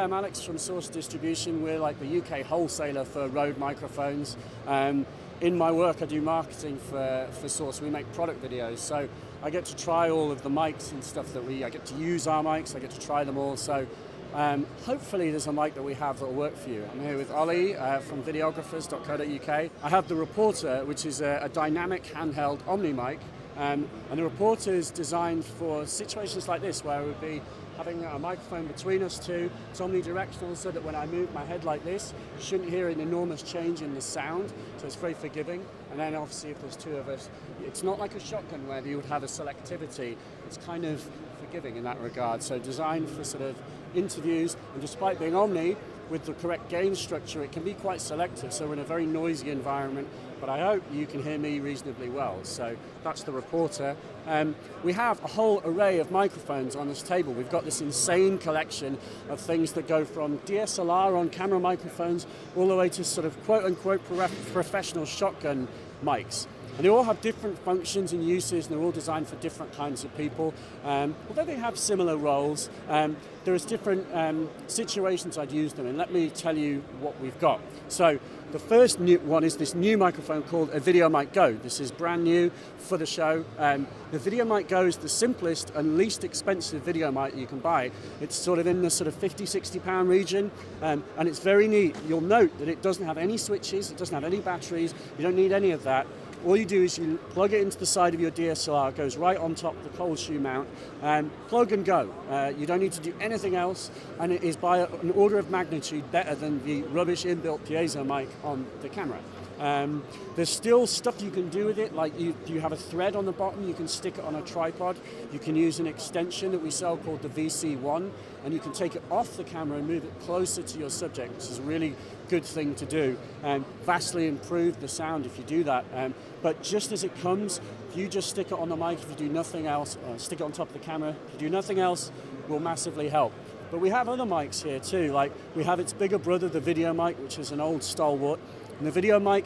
I'm Alex from Source Distribution. We're like the UK wholesaler for RØDE Microphones. In my work, I do marketing for Source. We make product videos, so I get to try all of the mics and stuff I get to use our mics, I get to try them all. So hopefully there's a mic that we have that will work for you. I'm here with Ollie from videographers.co.uk. I have the Reporter, which is a dynamic handheld Omni mic. And the Reporter is designed for situations like this, where it would be having a microphone between us two. It's omnidirectional, so that when I move my head like this, you shouldn't hear an enormous change in the sound, so it's very forgiving. And then obviously if there's two of us, it's not like a shotgun where you would have a selectivity. It's kind of forgiving in that regard. So designed for sort of interviews, and despite being omni, with the correct gain structure, it can be quite selective, so we're in a very noisy environment, but I hope you can hear me reasonably well. So that's the Reporter. We have a whole array of microphones on this table. We've got this insane collection of things that go from DSLR on camera microphones all the way to sort of quote-unquote professional shotgun mics. And they all have different functions and uses, and they're all designed for different kinds of people. Although they have similar roles, there's different situations I'd use them in. Let me tell you what we've got. So the first new one is this new microphone called a Video Mic Go. This is brand new for the show. The Video Mic Go is the simplest and least expensive video mic you can buy. It's sort of in the sort of £50, £60 region, and it's very neat. You'll note that it doesn't have any switches, it doesn't have any batteries, you don't need any of that. All you do is you plug it into the side of your DSLR, it goes right on top of the cold shoe mount, plug and go. You don't need to do anything else, and it is by an order of magnitude better than the rubbish inbuilt piezo mic on the camera. There's still stuff you can do with it, like you have a thread on the bottom, you can stick it on a tripod, you can use an extension that we sell called the VC1, and you can take it off the camera and move it closer to your subject, which is a really good thing to do, and vastly improve the sound if you do that. But just as it comes, if you just stick it on the mic, if you do nothing else, stick it on top of the camera, if you do nothing else, will massively help. But we have other mics here too, like we have its bigger brother, the Video Mic, which is an old stalwart. And the Video Mic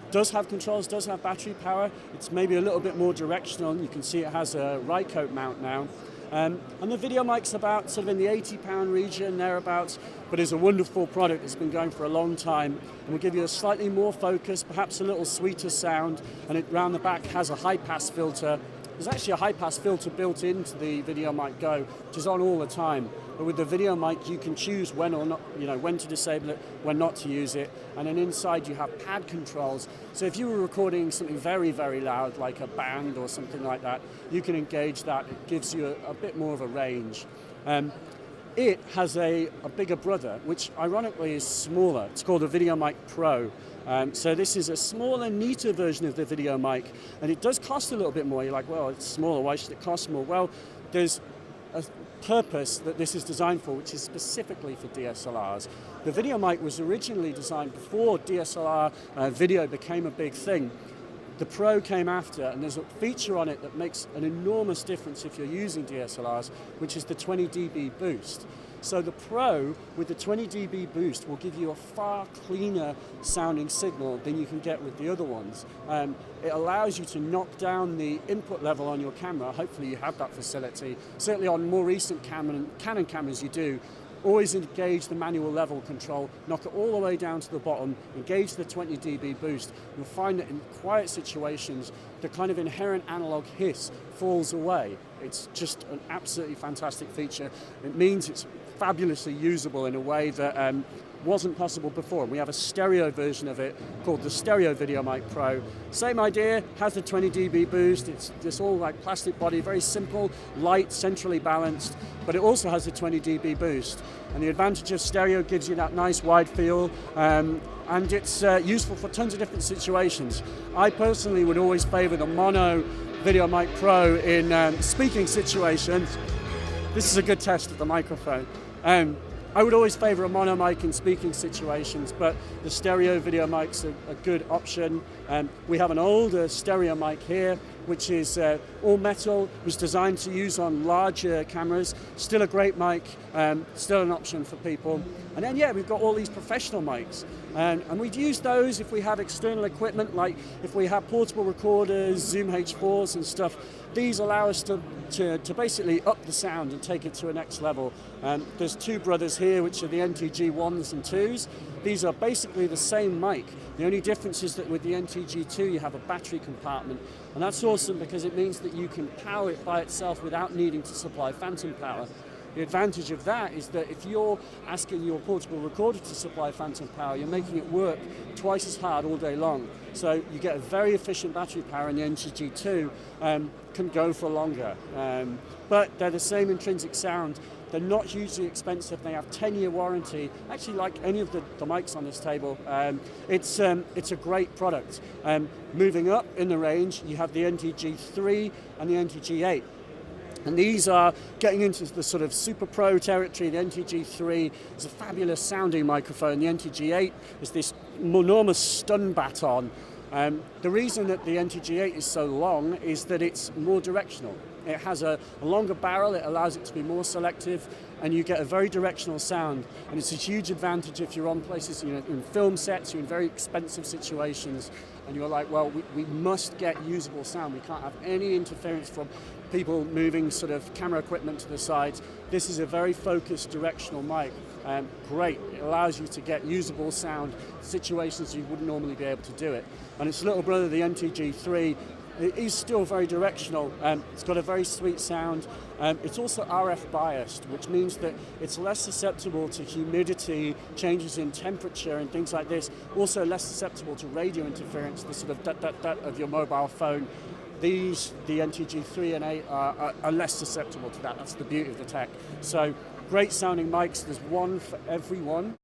does have controls, does have battery power. It's maybe a little bit more directional. You can see it has a Rycote mount now. And the Video Mic's about sort of in the £80 region, thereabouts, but it's a wonderful product. It's been going for a long time, and will give you a slightly more focus, perhaps a little sweeter sound, and it round the back has a high-pass filter. There's actually a high-pass filter built into the Video Mic Go, which is on all the time. But with the Video Mic, you can choose when or not, when to disable it, when not to use it. And then inside you have pad controls. So if you were recording something very, very loud, like a band or something like that, you can engage that. It gives you a bit more of a range. It has a bigger brother, which ironically is smaller. It's called a Video Mic Pro. So this is a smaller, neater version of the Video Mic, and it does cost a little bit more. You're like, well, it's smaller, why should it cost more? Well, there's a purpose that this is designed for, which is specifically for DSLRs. The Video Mic was originally designed before DSLR video became a big thing. The Pro came after, and there's a feature on it that makes an enormous difference if you're using DSLRs, which is the 20 dB boost. So the Pro, with the 20 dB boost, will give you a far cleaner sounding signal than you can get with the other ones. It allows you to knock down the input level on your camera. Hopefully you have that facility. Certainly on more recent Canon cameras you do. Always engage the manual level control, knock it all the way down to the bottom, engage the 20 dB boost. You'll find that in quiet situations, the kind of inherent analog hiss falls away. It's just an absolutely fantastic feature. It means it's fabulously usable in a way that wasn't possible before. We have a stereo version of it called the Stereo Video Mic Pro. Same idea, has the 20 dB boost. It's this all like plastic body, very simple, light, centrally balanced, but it also has the 20 dB boost. And the advantage of stereo gives you that nice wide feel, and it's useful for tons of different situations. I personally would always favor the mono Video Mic Pro in speaking situations. This is a good test of the microphone. I would always favor a mono mic in speaking situations, but the stereo video mic's a good option. We have an older stereo mic here, which is all metal, was designed to use on larger cameras. Still a great mic, still an option for people. And then, yeah, we've got all these professional mics. And we'd use those if we have external equipment, like if we have portable recorders, Zoom H4s and stuff. These allow us to basically up the sound and take it to a next level. There's two brothers here here, which are the NTG 1s and 2s. These are basically the same mic. The only difference is that with the NTG2 you have a battery compartment, and that's awesome because it means that you can power it by itself without needing to supply phantom power. The advantage of that is that if you're asking your portable recorder to supply phantom power, you're making it work twice as hard all day long. So you get a very efficient battery power, and the NTG2 can go for longer. But they're the same intrinsic sound. They're not hugely expensive. They have 10-year warranty. Actually, like any of the mics on this table, it's a great product. Moving up in the range, you have the NTG3 and the NTG8. And these are getting into the sort of super pro territory. The NTG3 is a fabulous sounding microphone. The NTG8 is this enormous stun baton. The reason that the NTG8 is so long is that it's more directional. It has a longer barrel, it allows it to be more selective, and you get a very directional sound. And it's a huge advantage if you're on places, you know, in film sets, you're in very expensive situations, and you're like, well, we must get usable sound. We can't have any interference from people moving sort of camera equipment to the sides. This is a very focused directional mic. Great, it allows you to get usable sound situations you wouldn't normally be able to do it. And its little brother, the NTG3, it is still very directional. It's got a very sweet sound. It's also RF biased, which means that it's less susceptible to humidity, changes in temperature and things like this. Also less susceptible to radio interference, the sort of dut of your mobile phone. These, the NTG3 and 8, are less susceptible to that. That's the beauty of the tech. So great sounding mics. There's one for everyone.